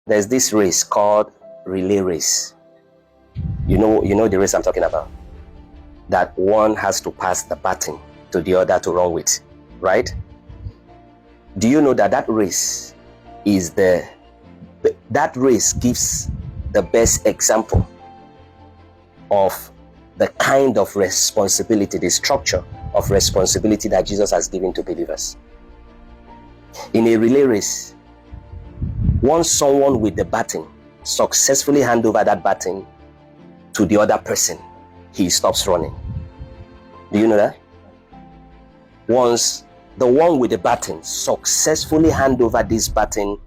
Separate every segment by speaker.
Speaker 1: There's this race called relay race. You know the race I'm talking about? That one has to pass the baton to the other to run with, right? Do you know that race is that race gives the best example of the kind of responsibility, the structure of responsibility that Jesus has given to believers. In a relay race, once someone with the baton successfully hand over that baton to the other person, he stops running. Do you know that? Once the one with the baton successfully hand over this baton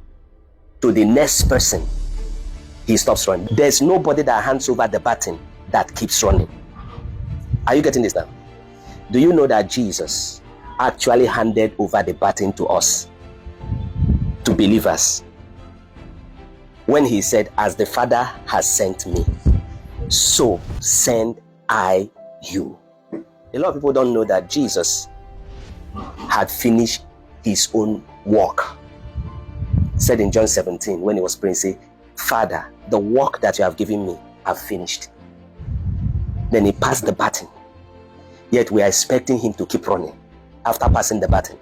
Speaker 1: to the next person, he stops running. There's nobody that hands over the baton that keeps running. Are you getting this now? Do you know that Jesus actually handed over the baton to us, to believers, when he said, as the Father has sent me, so send I you. A lot of people don't know that Jesus had finished his own work. Said in John 17, when he was praying, say, Father, the work that you have given me, I've finished. Then he passed the baton. Yet we are expecting him to keep running after passing the baton.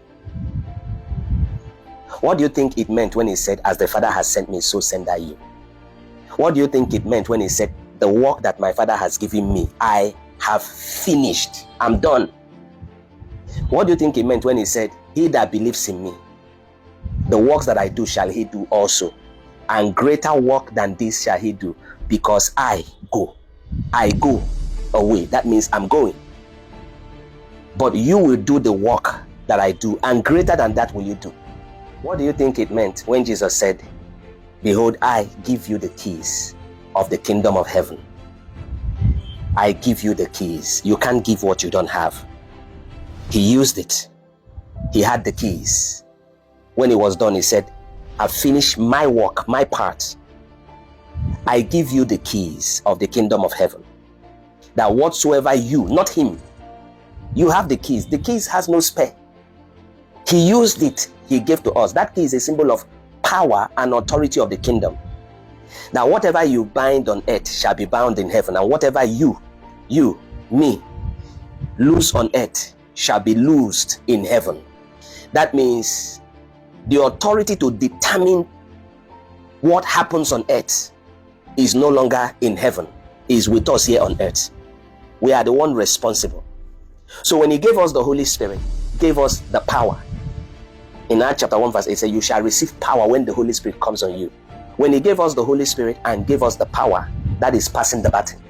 Speaker 1: What do you think it meant when he said, as the Father has sent me, so send I you? What do you think it meant when he said, the work that my Father has given me, I have finished. I'm done. What do you think it meant when he said, he that believes in me, the works that I do shall he do also, and greater work than this shall he do, because I go away. That means I'm going. But you will do the work that I do, and greater than that will you do. What do you think it meant when Jesus said, behold, I give you the keys of the kingdom of heaven? I give you the keys. You can't give what you don't have. He used it. He had the keys. When he was done, he said, I've finished my work, my part. I give you the keys of the kingdom of heaven. That whatsoever you, not him, you have the keys. The keys has no spare. He used it. He gave to us. That key is a symbol of power and authority of the kingdom. Now, whatever you bind on earth shall be bound in heaven, and whatever me, loose on earth shall be loosed in heaven. That means the authority to determine what happens on earth is no longer in heaven, is with us here on earth. We are the one responsible. So when he gave us the Holy Spirit, gave us the power. In Acts chapter 1 verse 8 says, you shall receive power when the Holy Spirit comes on you. When he gave us the Holy Spirit and gave us the power, that is passing the baton.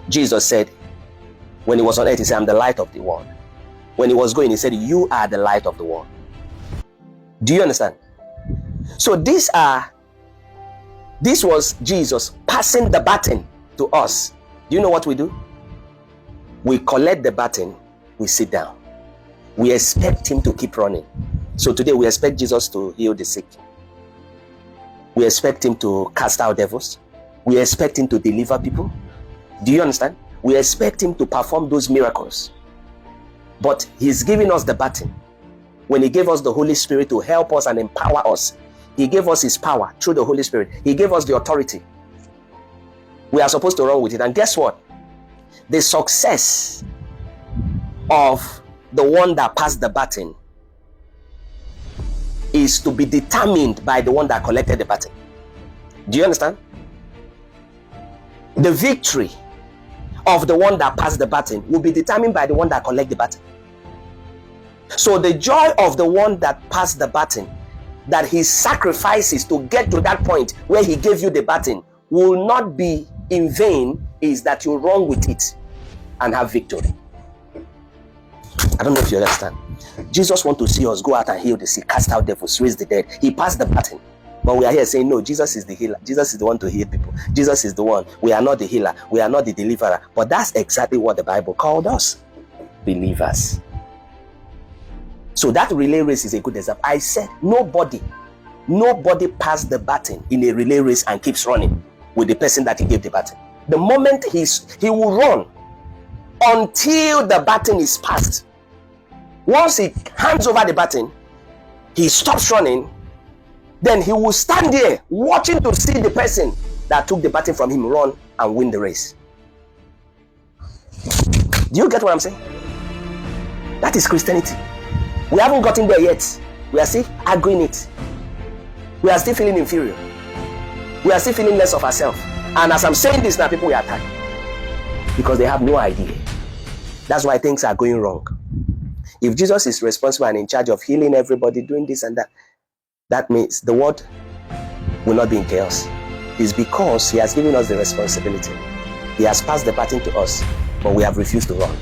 Speaker 1: Jesus said, when he was on earth, he said, I'm the light of the world. When he was going, he said, you are the light of the world. Do you understand? So this was Jesus passing the baton to us. Do you know what we do? We collect the baton, we sit down. We expect him to keep running. So today we expect Jesus to heal the sick. We expect him to cast out devils. We expect him to deliver people. Do you understand? We expect him to perform those miracles. But he's giving us the baton. When he gave us the Holy Spirit to help us and empower us, he gave us his power through the Holy Spirit. He gave us the authority. We are supposed to run with it. And guess what? The success of the one that passed the baton is to be determined by the one that collected the baton. Do you understand? The victory of the one that passed the baton will be determined by the one that collected the baton. So the joy of the one that passed the baton, that his sacrifices to get to that point where he gave you the baton, will not be in vain, is that you run with it and have victory. I don't know if you understand. Jesus wants to see us go out and heal the sick, cast out devils, raise the dead. He passed the baton. But we are here saying, no, Jesus is the healer. Jesus is the one to heal people. Jesus is the one. We are not the healer. We are not the deliverer. But that's exactly what the Bible called us. Believers. So that relay race is a good example. I said, nobody passed the baton in a relay race and keeps running with the person that he gave the baton. The moment he will run until the baton is passed. Once he hands over the baton, he stops running then he will stand there watching to see the person that took the baton from him run and win the race. Do you get what I'm saying? That is Christianity. We haven't gotten there yet. We are still arguing it. We are still feeling inferior. We are still feeling less of ourselves. And as I'm saying this now, people will attack because they have no idea. That's why things are going wrong. If Jesus is responsible and in charge of healing everybody, doing this and that, that means the world will not be in chaos. It's because he has given us the responsibility. He has passed the baton to us, but we have refused to run.